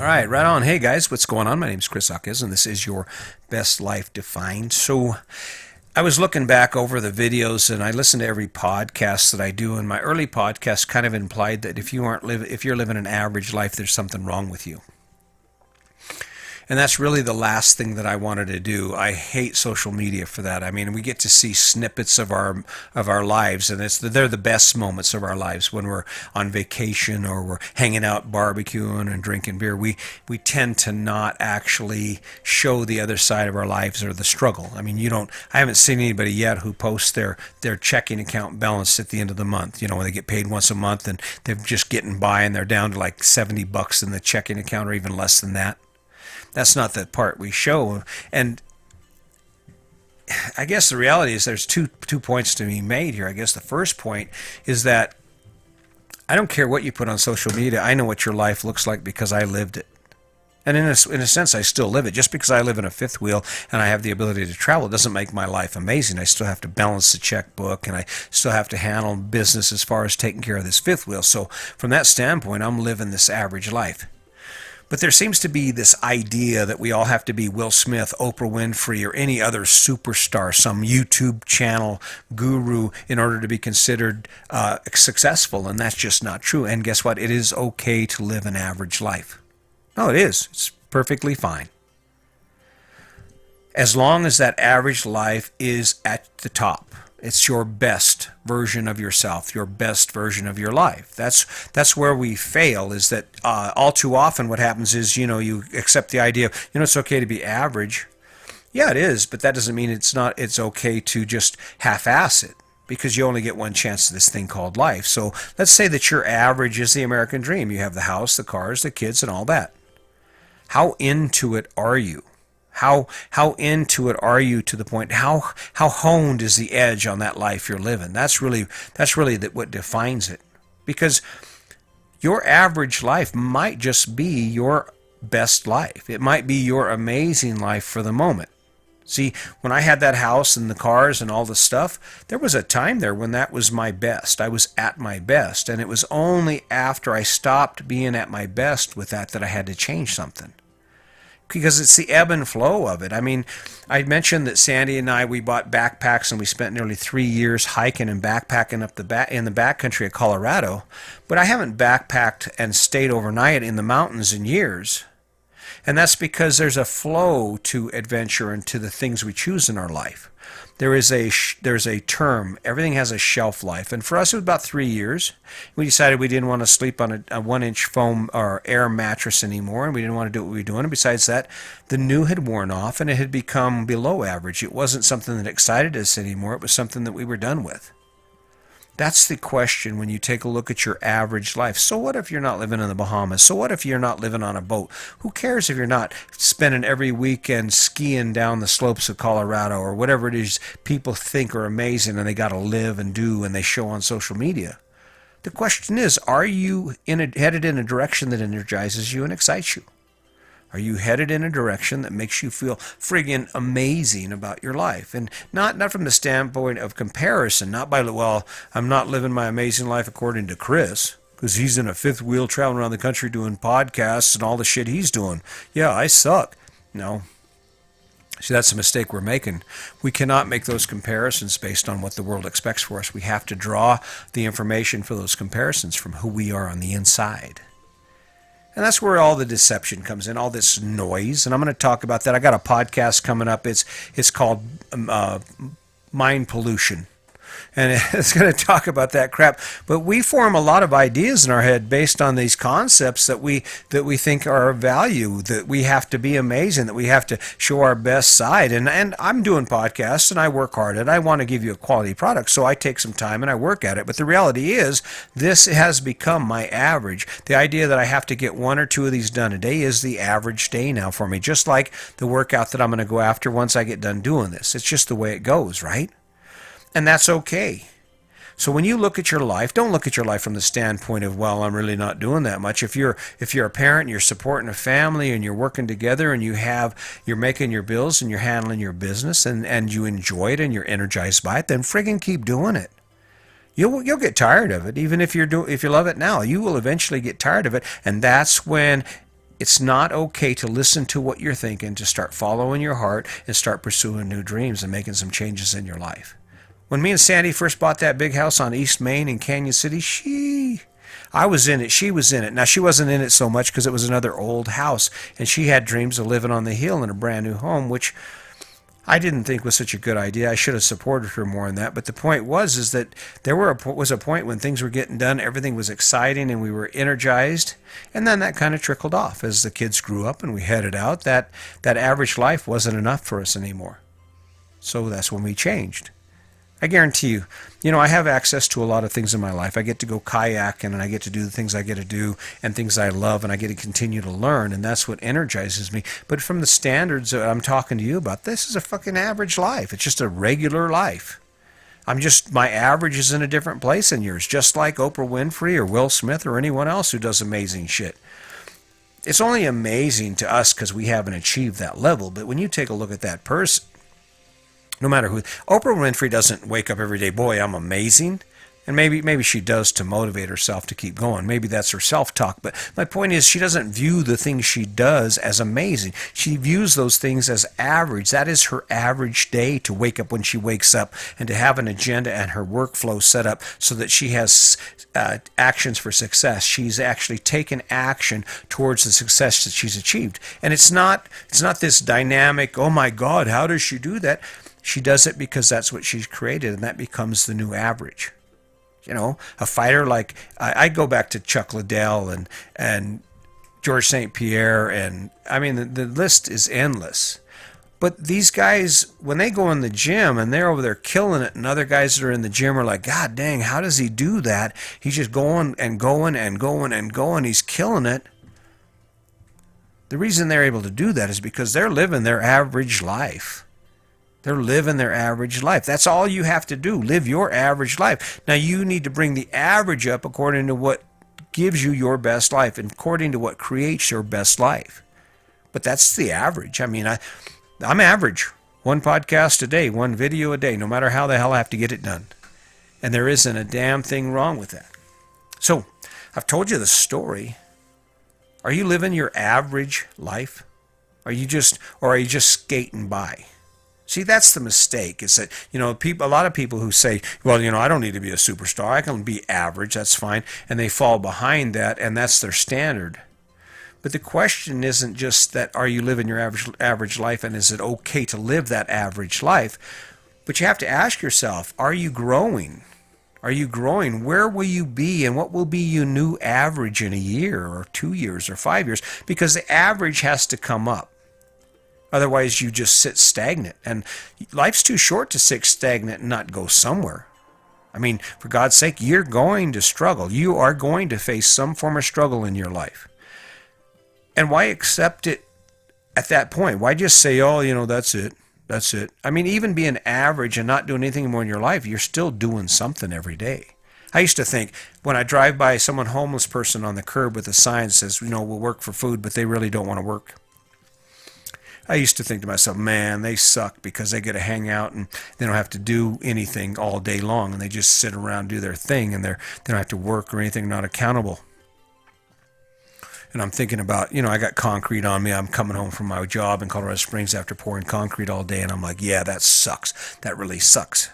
All right, right on. Hey guys, what's going on? My name's Chris Hawkins, and this is your Best Life Defined. So, I was looking back over the videos, and I listen to every podcast that I do. And my early podcast kind of implied that if you're living an average life, there's something wrong with you. And that's really the last thing that I wanted to do. I hate social media for that. I mean, we get to see snippets of our lives, and they're the best moments of our lives when we're on vacation or we're hanging out barbecuing and drinking beer. We tend to not actually show the other side of our lives or the struggle. I mean, I haven't seen anybody yet who posts their checking account balance at the end of the month. When they get paid once a month and they're just getting by and they're down to like $70 in the checking account or even less than that. That's not the part we show. And I guess the reality is there's two points to be made here. I guess the first point is that I don't care what you put on social media. I know what your life looks like because I lived it. And in a sense, I still live it. Just because I live in a fifth wheel and I have the ability to travel doesn't make my life amazing. I still have to balance the checkbook, and I still have to handle business as far as taking care of this fifth wheel. So from that standpoint, I'm living this average life. But there seems to be this idea that we all have to be Will Smith, Oprah Winfrey, or any other superstar, some YouTube channel guru in order to be considered successful. And that's just not true. And guess what? It is okay to live an average life. No, it is. It's perfectly fine. As long as that average life is at the top. It's your best version of yourself, your best version of your life. That's where we fail, is that all too often what happens is, you accept the idea of, it's okay to be average. Yeah, it is, but that doesn't mean it's okay to just half-ass it, because you only get one chance at this thing called life. So let's say that your average is the American dream. You have the house, the cars, the kids, and all that. How into it are you? How into it are you to the point? How honed is the edge on that life you're living? That's really what defines it. Because your average life might just be your best life. It might be your amazing life for the moment. See, when I had that house and the cars and all the stuff, there was a time there when that was my best. I was at my best. And it was only after I stopped being at my best with that I had to change something. Because it's the ebb and flow of it. I mean, I mentioned that Sandy and we bought backpacks, and we spent nearly 3 years hiking and backpacking up in the backcountry of Colorado. But I haven't backpacked and stayed overnight in the mountains in years. And that's because there's a flow to adventure and to the things we choose in our life. There's a term. Everything has a shelf life. And for us, it was about 3 years. We decided we didn't want to sleep on a 1-inch foam or air mattress anymore, and we didn't want to do what we were doing. And besides that, the new had worn off, and it had become below average. It wasn't something that excited us anymore. It was something that we were done with. That's the question when you take a look at your average life. So what if you're not living in the Bahamas? So what if you're not living on a boat? Who cares if you're not spending every weekend skiing down the slopes of Colorado or whatever it is people think are amazing and they got to live and do and they show on social media? The question is, are you headed in a direction that energizes you and excites you? Are you headed in a direction that makes you feel friggin' amazing about your life? And not from the standpoint of comparison, not by, well, I'm not living my amazing life according to Chris, because he's in a fifth wheel traveling around the country doing podcasts and all the shit he's doing. Yeah, I suck. No. See, that's a mistake we're making. We cannot make those comparisons based on what the world expects for us. We have to draw the information for those comparisons from who we are on the inside. And that's where all the deception comes in, all this noise. And I'm going to talk about that. I got a podcast coming up. It's called Mind Pollution. And it's going to talk about that crap. But we form a lot of ideas in our head based on these concepts that we think are of value, that we have to be amazing, that we have to show our best side. And I'm doing podcasts, and I work hard at it. I want to give you a quality product, so I take some time and I work at it. But the reality is, this has become my average. The idea that I have to get 1 or 2 of these done a day is the average day now for me, just like the workout that I'm going to go after once I get done doing this. It's just the way it goes, right? And that's okay. So when you look at your life, don't look at your life from the standpoint of, well, I'm really not doing that much. If you're a parent and you're supporting a family and you're working together and you're making your bills and you're handling your business and you enjoy it and you're energized by it, then friggin' keep doing it. You'll get tired of it, even if you love it now. You will eventually get tired of it, and that's when It's not okay to listen to what you're thinking, to start following your heart and start pursuing new dreams and making some changes in your life. When me and Sandy first bought that big house on East Main in Canyon City, I was in it, she was in it. Now, she wasn't in it so much because it was another old house, and she had dreams of living on the hill in a brand new home, which I didn't think was such a good idea. I should have supported her more in that. But the point was that there was a point when things were getting done, everything was exciting, and we were energized. And then that kind of trickled off as the kids grew up and we headed out. That average life wasn't enough for us anymore. So that's when we changed. I guarantee you, I have access to a lot of things in my life. I get to go kayaking, and I get to do the things I get to do and things I love, and I get to continue to learn, and that's what energizes me. But from the standards that I'm talking to you about, this is a fucking average life. It's just a regular life. My average is in a different place than yours, just like Oprah Winfrey or Will Smith or anyone else who does amazing shit. It's only amazing to us because we haven't achieved that level, but when you take a look at that person, no matter who, Oprah Winfrey doesn't wake up every day, boy, I'm amazing. And maybe she does to motivate herself to keep going. Maybe that's her self-talk. But my point is, she doesn't view the things she does as amazing. She views those things as average. That is her average day, to wake up when she wakes up and to have an agenda and her workflow set up so that she has actions for success. She's actually taken action towards the success that she's achieved. And it's not this dynamic, oh my God, how does she do that? She does it because that's what she's created, and that becomes the new average. A fighter like, I go back to Chuck Liddell and George St. Pierre, and I mean, the list is endless. But these guys, when they go in the gym and they're over there killing it, and other guys that are in the gym are like, God dang, how does he do that? He's just going and going and going and going. He's killing it. The reason they're able to do that is because they're living their average life. They're living their average life. That's all you have to do. Live your average life. Now, you need to bring the average up according to what gives you your best life and according to what creates your best life. But that's the average. I mean, I'm average. One podcast a day, one video a day, no matter how the hell I have to get it done. And there isn't a damn thing wrong with that. So, I've told you the story. Are you living your average life? Are you just skating by? See, that's the mistake. Is that, a lot of people who say, well, I don't need to be a superstar. I can be average. That's fine. And they fall behind that, and that's their standard. But the question isn't just that, are you living your average life, and is it okay to live that average life? But you have to ask yourself, are you growing? Are you growing? Where will you be, and what will be your new average in a year or 2 years or 5 years? Because the average has to come up. Otherwise, you just sit stagnant. And life's too short to sit stagnant and not go somewhere. I mean, for God's sake, you're going to struggle. You are going to face some form of struggle in your life. And why accept it at that point? Why just say, oh, that's it. That's it. I mean, even being average and not doing anything more in your life, you're still doing something every day. I used to think, when I drive by someone homeless person on the curb with a sign that says, we'll work for food, but they really don't want to work. I used to think to myself, man, they suck because they get to hang out and they don't have to do anything all day long, and they just sit around, do their thing, and they don't have to work or anything, not accountable. And I'm thinking about, I got concrete on me. I'm coming home from my job in Colorado Springs after pouring concrete all day, and I'm like, yeah, that sucks. That really sucks.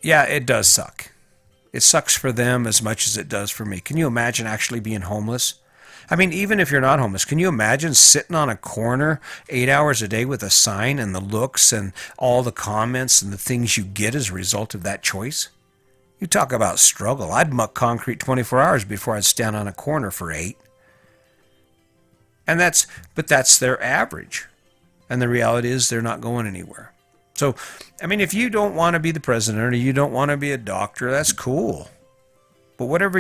Yeah, it does suck. It sucks for them as much as it does for me. Can you imagine actually being homeless? I mean, even if you're not homeless, can you imagine sitting on a corner 8 hours a day with a sign and the looks and all the comments and the things you get as a result of that choice? You talk about struggle. I'd muck concrete 24 hours before I'd stand on a corner for 8. But that's their average. And the reality is they're not going anywhere. So, I mean, if you don't want to be the president or you don't want to be a doctor, that's cool. But wherever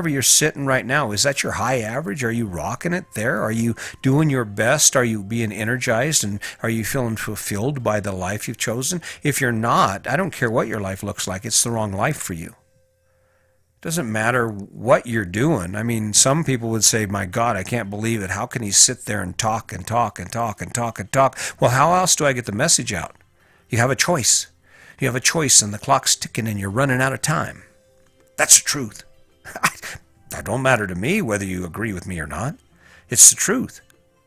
you're sitting right now, is that your high average? Are you rocking it there? Are you doing your best? Are you being energized? And are you feeling fulfilled by the life you've chosen? If you're not, I don't care what your life looks like. It's the wrong life for you. It doesn't matter what you're doing. I mean, some people would say, my God, I can't believe it. How can he sit there and talk and talk and talk and talk and talk? Well, how else do I get the message out? You have a choice. You have a choice, and the clock's ticking and you're running out of time. That's the truth. That don't matter to me whether you agree with me or not. It's the truth.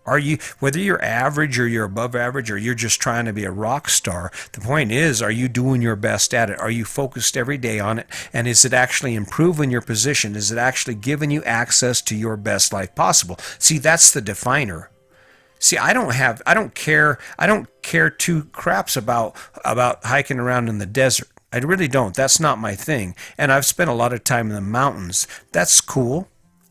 Are you, whether you're average or you're above average or you're just trying to be a rock star, the point is, are you doing your best at it? Are you focused every day on it? And is it actually improving your position? Is it actually giving you access to your best life possible? See, that's the definer. See, I don't care two craps about hiking around in the desert. I really don't. That's not my thing. And I've spent a lot of time in the mountains. That's cool.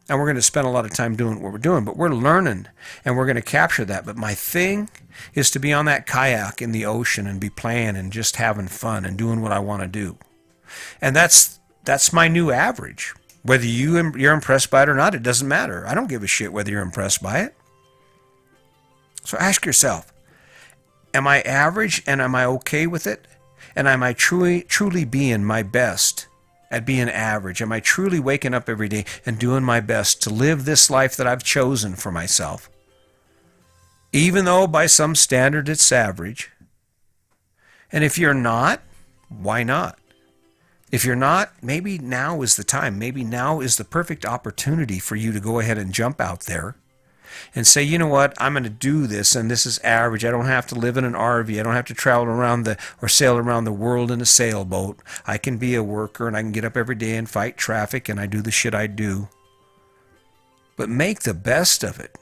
And we're going to spend a lot of time doing what we're doing, but we're learning and we're going to capture that. But my thing is to be on that kayak in the ocean and be playing and just having fun and doing what I want to do. And that's my new average. Whether you're impressed by it or not, it doesn't matter. I don't give a shit whether you're impressed by it. So ask yourself, am I average and am I okay with it? And am I truly being my best at being average? Am I truly waking up every day and doing my best to live this life that I've chosen for myself? Even though by some standard it's average. And if you're not, why not? If you're not, maybe now is the time. Maybe now is the perfect opportunity for you to go ahead and jump out there and say, you know what, I'm going to do this, and this is average. I don't have to live in an RV. I don't have to travel around or sail around the world in a sailboat. I can be a worker, and I can get up every day and fight traffic, and I do the shit I do. But make the best of it.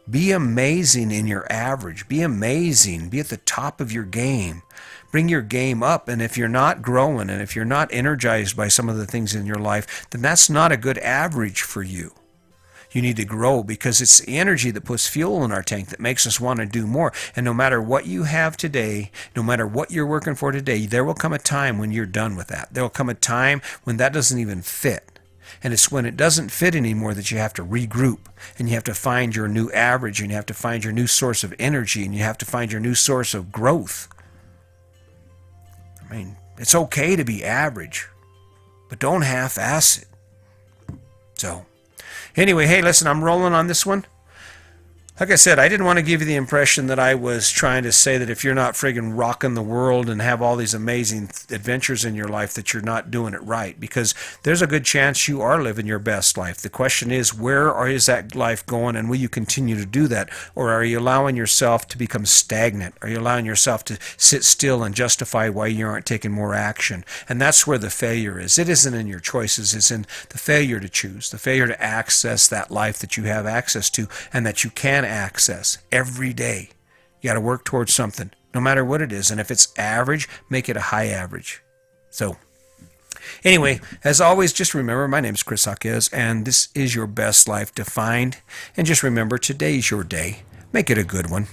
Be amazing in your average. Be amazing. Be at the top of your game. Bring your game up, and if you're not growing, and if you're not energized by some of the things in your life, then that's not a good average for you. You need to grow, because it's the energy that puts fuel in our tank that makes us want to do more. And no matter what you have today, no matter what you're working for today, there will come a time when you're done with that. There will come a time when that doesn't even fit. And it's when it doesn't fit anymore that you have to regroup, and you have to find your new average, and you have to find your new source of energy, and you have to find your new source of growth. I mean, it's okay to be average, but don't half-ass it. So, anyway, hey, listen, I'm rolling on this one. Like I said, I didn't want to give you the impression that I was trying to say that if you're not friggin' rocking the world and have all these amazing adventures in your life that you're not doing it right, because there's a good chance you are living your best life. The question is, where is that life going, and will you continue to do that? Or are you allowing yourself to become stagnant? Are you allowing yourself to sit still and justify why you aren't taking more action? And that's where the failure is. It isn't in your choices. It's in the failure to choose, the failure to access that life that you have access to and that you can access every day. You got to work towards something, no matter what it is. And if it's average, make it a high average. So, anyway, as always, just remember, my name is Chris Jaquez, and this is Your Best Life Defined. And just remember, today's your day. Make it a good one.